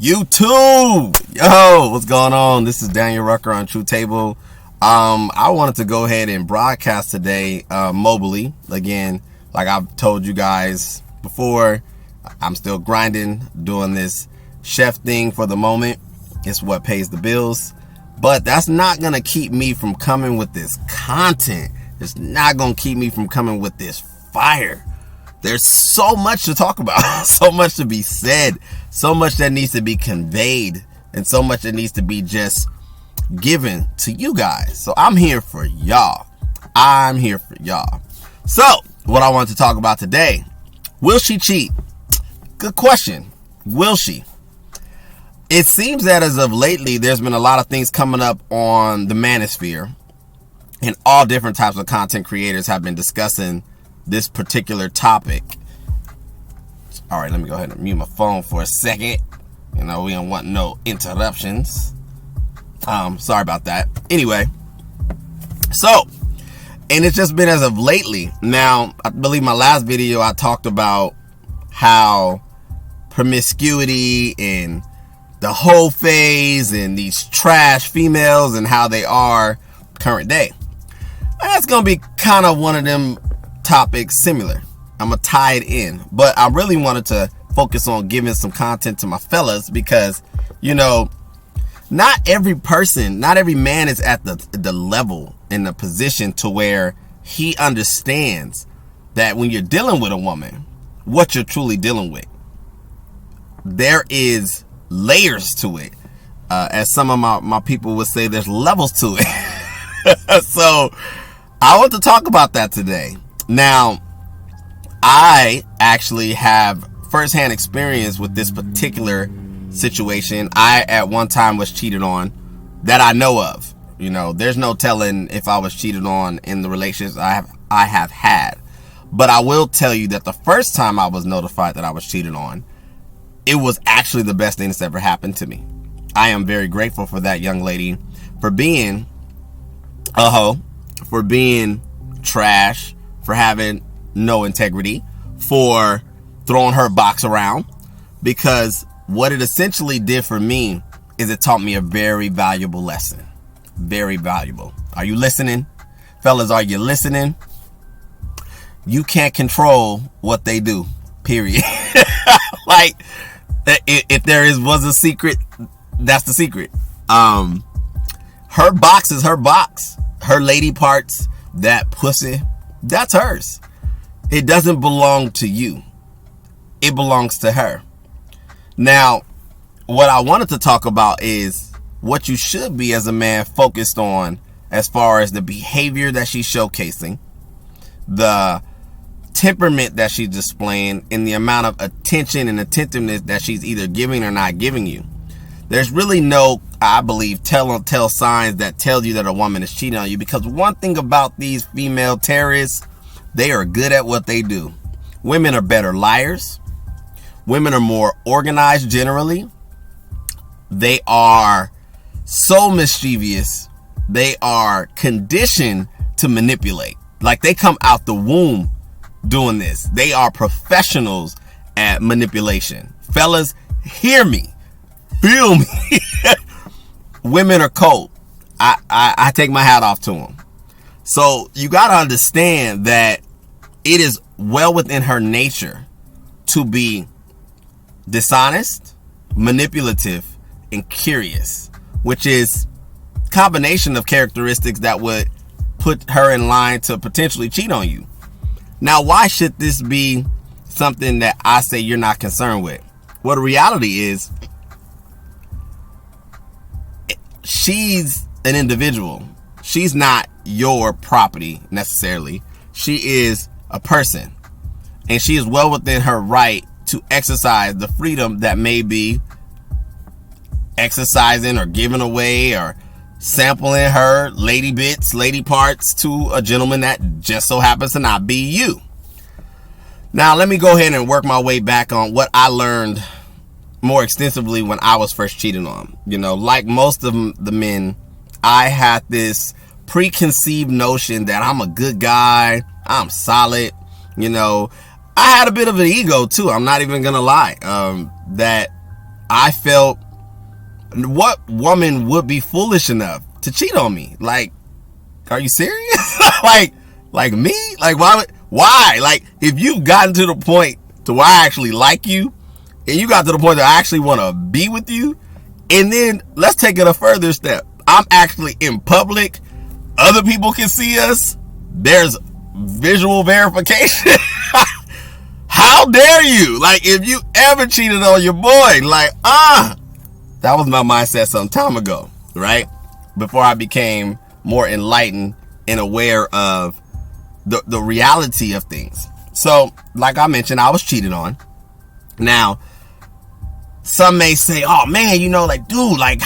YouTube. Yo, what's going on? This is Daniel Rucker on True Table. I wanted to go ahead and broadcast today mobily. Again, like I've told you guys before, I'm still grinding, doing this chef thing for the moment. It's what pays the bills. But that's not going to keep me from coming with this content. It's not going to keep me from coming with this fire. There's so much to talk about, so much to be said, so much that needs to be conveyed, and so much that needs to be just given to you guys. So I'm here for y'all. I'm here for y'all. So what I want to talk about today, will she cheat? Good question. Will she? It seems that as of lately, there's been a lot of things coming up on the manosphere, and all different types of content creators have been discussing this particular topic. All right, let me go ahead and mute my phone for a second. You know, we don't want no interruptions. Sorry about that. Anyway, so, and it's just been as of lately. Now, I believe my last video I talked about how promiscuity and the whole phase and these trash females and how they are current day. That's gonna be kind of one of them topics similar. I'm gonna tie it in, but I really wanted to focus on giving some content to my fellas because, you know, not every person, not every man is at the level in the position to where he understands that when you're dealing with a woman, what you're truly dealing with. There is layers to it. As some of my people would say, there's levels to it. So I want to talk about that today. Now, I actually have firsthand experience with this particular situation. I, at one time, was cheated on that I know of. You know, there's no telling if I was cheated on in the relationships I have had. But I will tell you that the first time I was notified that I was cheated on, it was actually the best thing that's ever happened to me. I am very grateful for that young lady for being a hoe, for being trash, for having no integrity, for throwing her box around, because what it essentially did for me is it taught me a very valuable lesson. Very valuable. Are you listening? Fellas, are you listening? You can't control what they do, period. Like, if there was a secret, that's the secret. Her box is her box. Her lady parts, that pussy, that's hers. It doesn't belong to you. It belongs to her. Now, what I wanted to talk about is what you should be as a man focused on as far as the behavior that she's showcasing, the temperament that she's displaying, and the amount of attention and attentiveness that she's either giving or not giving you. There's really no, I believe, tell signs that tell you that a woman is cheating on you, because one thing about these female terrorists, they are good at what they do. Women are better liars. Women are more organized generally. They are so mischievous. They are conditioned to manipulate. Like, they come out the womb doing this. They are professionals at manipulation. Fellas, hear me. Feel me. Women are cold. I take my hat off to them. So you got to understand that it is well within her nature to be dishonest, manipulative, and curious, which is a combination of characteristics that would put her in line to potentially cheat on you. Now, why should this be something that I say you're not concerned with? Well, the reality is, she's an individual. She's not your property necessarily. She is a person, and she is well within her right to exercise the freedom that may be exercising or giving away or sampling her lady bits, lady parts to a gentleman that just so happens to not be you. Now, let me go ahead and work my way back on what I learned more extensively when I was first cheated on. You know, like most of the men, I had this preconceived notion that I'm a good guy, I'm solid. You know, I had a bit of an ego too. I'm not even gonna lie. That I felt, what woman would be foolish enough to cheat on me? Like, are you serious? like me? Like, why? Like, if you've gotten to the point to where I actually like you, and you got to the point that I actually want to be with you, and then let's take it a further step. I'm actually in public. Other people can see us. There's visual verification. How dare you? Like, if you ever cheated on your boy, like, that was my mindset some time ago, right? Before I became more enlightened and aware of the reality of things. So, like I mentioned, I was cheated on. Now, some may say, oh man, like, dude, like,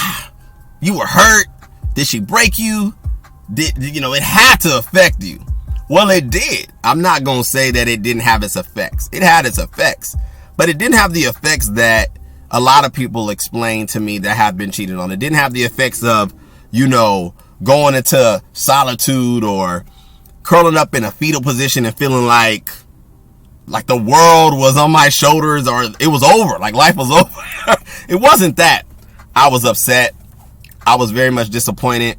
you were hurt. Did she break you? It had to affect you. Well, it did. I'm not going to say that it didn't have its effects. It had its effects, but it didn't have the effects that a lot of people explain to me that have been cheated on. It didn't have the effects of, going into solitude or curling up in a fetal position and feeling like the world was on my shoulders, or it was over, like life was over. It wasn't that. I was upset. I was very much disappointed.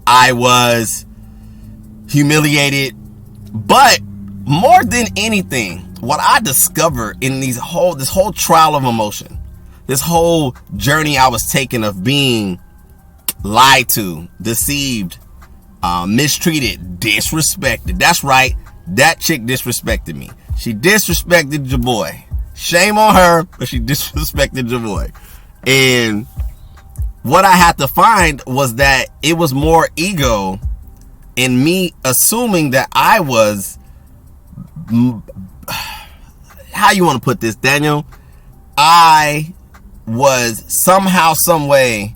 I was humiliated. But more than anything, what I discovered in this whole trial of emotion, this whole journey I was taking of being lied to, deceived, mistreated, disrespected. That's right. That chick disrespected me. She disrespected your boy. Shame on her, but she disrespected your boy. And what I had to find was that it was more ego in me assuming that I was, how you want to put this, Daniel? I was somehow, some way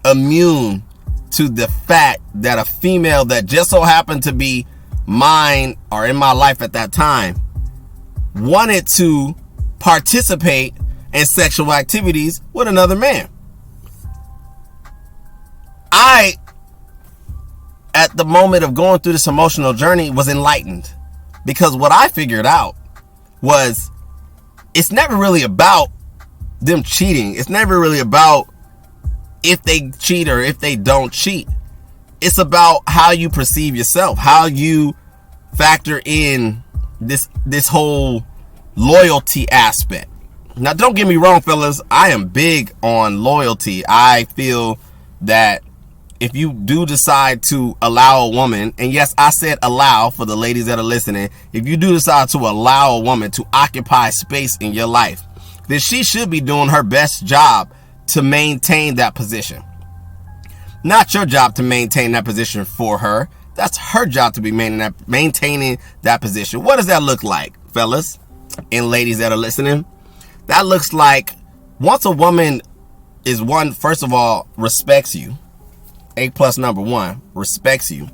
immune to the fact that a female that just so happened to be mine or in my life at that time wanted to participate in sexual activities with another man. I, at the moment of going through this emotional journey, was enlightened, because what I figured out was it's never really about them cheating. It's never really about if they cheat or if they don't cheat. It's about how you perceive yourself, how you factor in this whole loyalty aspect. Now, don't get me wrong, fellas. I am big on loyalty. I feel that if you do decide to allow a woman, and yes, I said allow for the ladies that are listening, if you do decide to allow a woman to occupy space in your life, then she should be doing her best job to maintain that position. Not your job to maintain that position for her. That's her job to be maintaining that position. What does that look like, fellas and ladies that are listening? That looks like, once a woman is, one, first of all, respects you, A+ number one, respects you,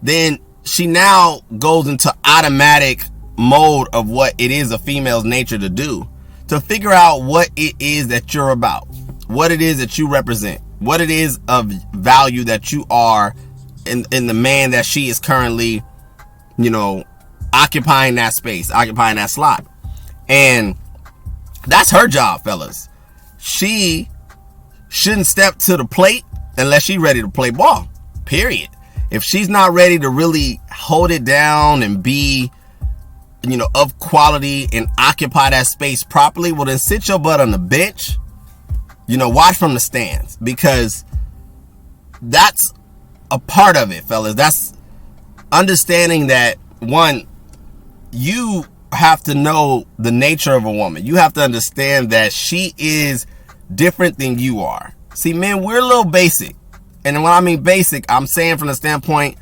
then she now goes into automatic mode of what it is a female's nature to do, to figure out what it is that you're about, what it is that you represent, what it is of value that you are in the man that she is currently, occupying that space, occupying that slot. And that's her job, fellas. She shouldn't step to the plate unless she's ready to play ball, period. If she's not ready to really hold it down and be, of quality and occupy that space properly, well, then sit your butt on the bench, watch from the stands, because that's a part of it, fellas. That's understanding that, one, you have to know the nature of a woman. You have to understand that she is different than you are. See, men, we're a little basic. And when I mean basic, I'm saying from the standpoint,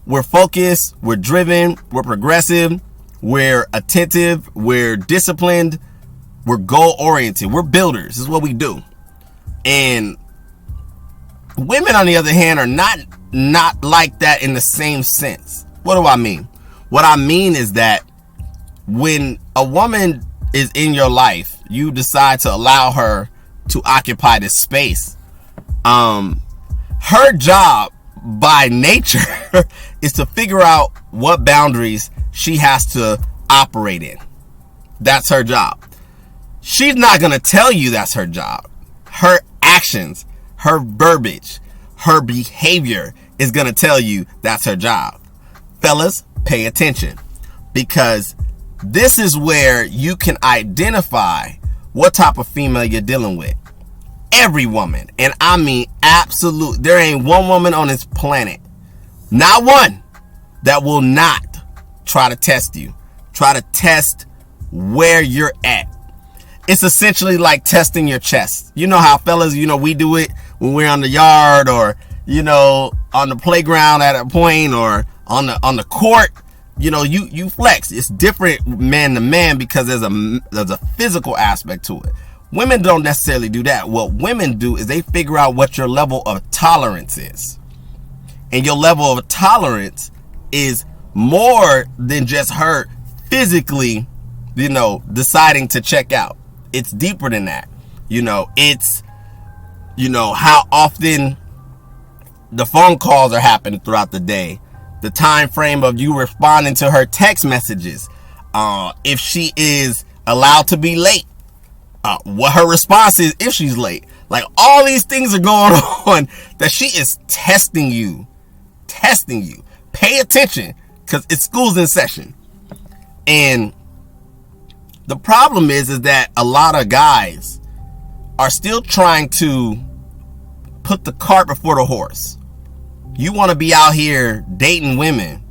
we're focused, we're driven, we're progressive, we're attentive, we're disciplined, we're goal-oriented, we're builders. This is what we do. And women, on the other hand, are not like that in the same sense. What do I mean? What I mean is that when a woman is in your life, you decide to allow her to occupy this space. Her job by nature is to figure out what boundaries she has to operate in. That's her job. she's not going to tell you that's her job. Her actions, her verbiage, her behavior is going to tell you that's her job. Fellas, pay attention, because this is where you can identify what type of female you're dealing with. Every woman, and I mean absolute, there ain't one woman on this planet, not one, that will not try to test you, try to test where you're at. It's essentially like testing your chest. You know how fellas, we do it when we're on the yard, or on the playground at a point, or on the court. You flex. It's different man to man because there's a physical aspect to it. Women don't necessarily do that. What women do is they figure out what your level of tolerance is. And your level of tolerance is more than just her physically, deciding to check out. It's deeper than that. It's, how often the phone calls are happening throughout the day. The time frame of you responding to her text messages. If she is allowed to be late. What her response is if she's late. Like, all these things are going on that she is testing you. Pay attention, because it's school's in session. And the problem is that a lot of guys are still trying to put the cart before the horse. You want to be out here dating women,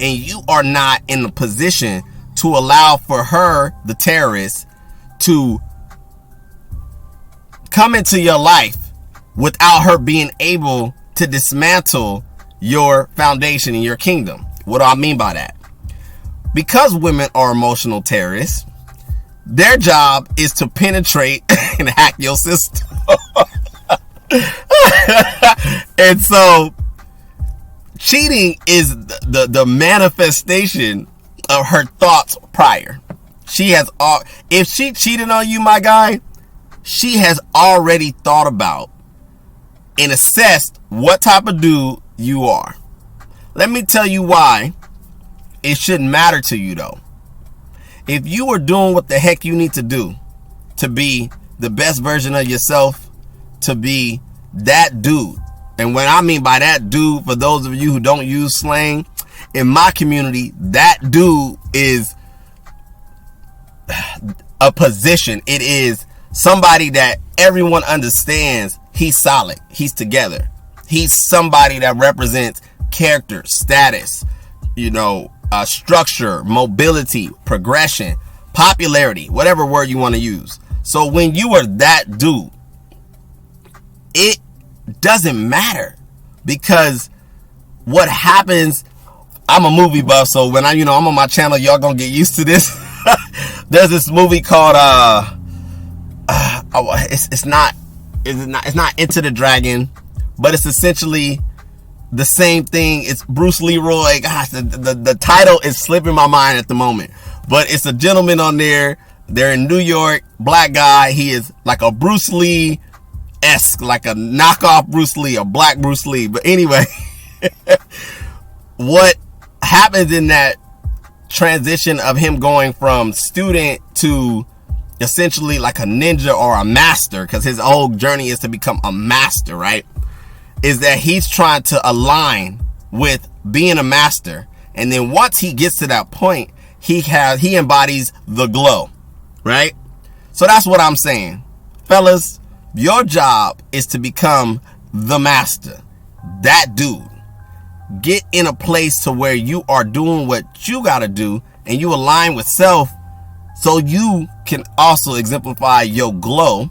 and you are not in the position to allow for her, the terrorist, to come into your life without her being able to dismantle your foundation in your kingdom. What do I mean by that? Because women are emotional terrorists, their job is to penetrate and hack your system. And so cheating is the manifestation of her thoughts prior. If she cheated on you, my guy, she has already thought about and assessed what type of dude you are. Let me tell you why it shouldn't matter to you, though. If you are doing what the heck you need to do to be the best version of yourself, to be that dude, and what I mean by that dude, for those of you who don't use slang, in my community, that dude is a position. It is somebody that everyone understands he's solid, he's together. He's somebody that represents character, status, structure, mobility, progression, popularity, whatever word you want to use. So when you are that dude, it doesn't matter, because what happens, I'm a movie buff, so when I'm on my channel, y'all gonna get used to this. There's this movie called it's not Into the Dragon, but it's essentially the same thing. It's Bruce Leroy. Gosh, the title is slipping my mind at the moment, but it's a gentleman on there. They're in New York, black guy. He is like a Bruce Lee-esque, like a knockoff Bruce Lee, a black Bruce Lee. But anyway, what happens in that transition of him going from student to essentially like a ninja or a master, because his whole journey is to become a master, right? Is that he's trying to align with being a master. And then once he gets to that point, he embodies the glow, right? So that's what I'm saying. Fellas, your job is to become the master, that dude. Get in a place to where you are doing what you got to do, and you align with self, so you can also exemplify your glow.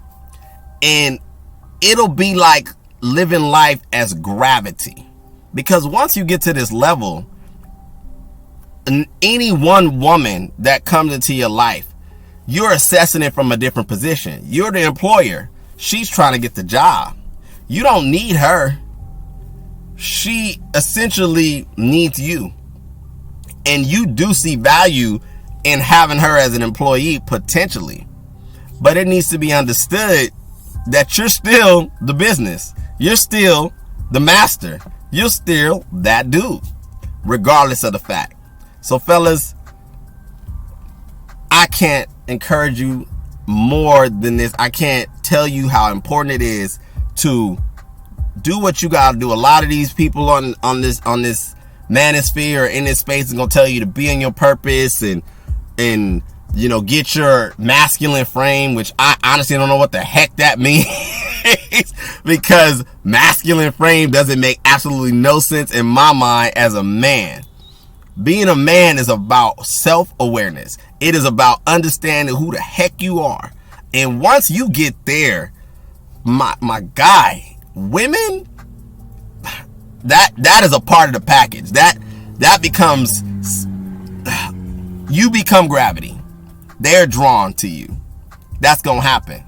And it'll be like living life as gravity, because once you get to this level, any one woman that comes into your life, you're assessing it from a different position. You're the employer. She's trying to get the job. You don't need her. She essentially needs you. And you do see value in having her as an employee, potentially. But it needs to be understood that you're still the business. You're still the master. You're still that dude, regardless of the fact. So fellas, I can't encourage you more than this. I can't tell you how important it is to do what you gotta do. A lot of these people on this manosphere or in this space is gonna tell you to be in your purpose and you know, get your masculine frame, which I honestly don't know what the heck that means. Because masculine frame doesn't make absolutely no sense in my mind as a man. Being a man is about self-awareness. It is about understanding who the heck you are. And once you get there, my guy, women, that is a part of the package. That becomes, you become gravity. They're drawn to you. That's gonna happen.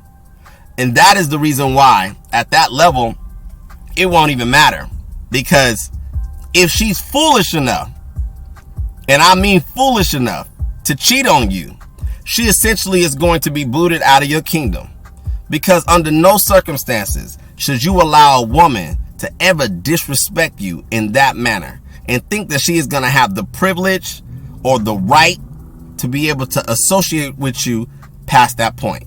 And that is the reason why at that level it won't even matter. Because if she's foolish enough, and I mean foolish enough, to cheat on you, she essentially is going to be booted out of your kingdom. Because under no circumstances should you allow a woman to ever disrespect you in that manner and think that she is going to have the privilege or the right to be able to associate with you past that point.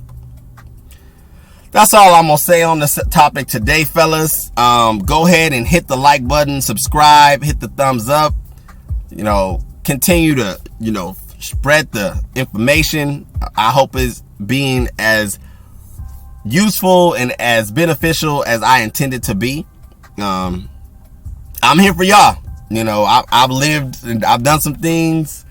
That's all I'm going to say on this topic today, fellas. Go ahead and hit the like button, subscribe, hit the thumbs up, you know, continue to, you know, spread the information. I hope it's being as useful and as beneficial as I intended to be. I'm here for y'all. You know, I've lived and I've done some things.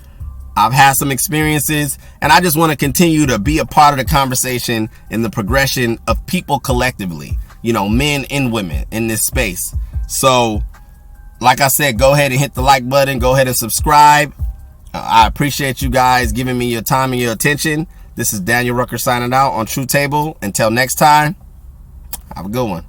I've had some experiences, and I just want to continue to be a part of the conversation in the progression of people collectively, you know, men and women in this space. So, like I said, go ahead and hit the like button. Go ahead and subscribe. I appreciate you guys giving me your time and your attention. This is Daniel Rucker signing out on True Table. Until next time, have a good one.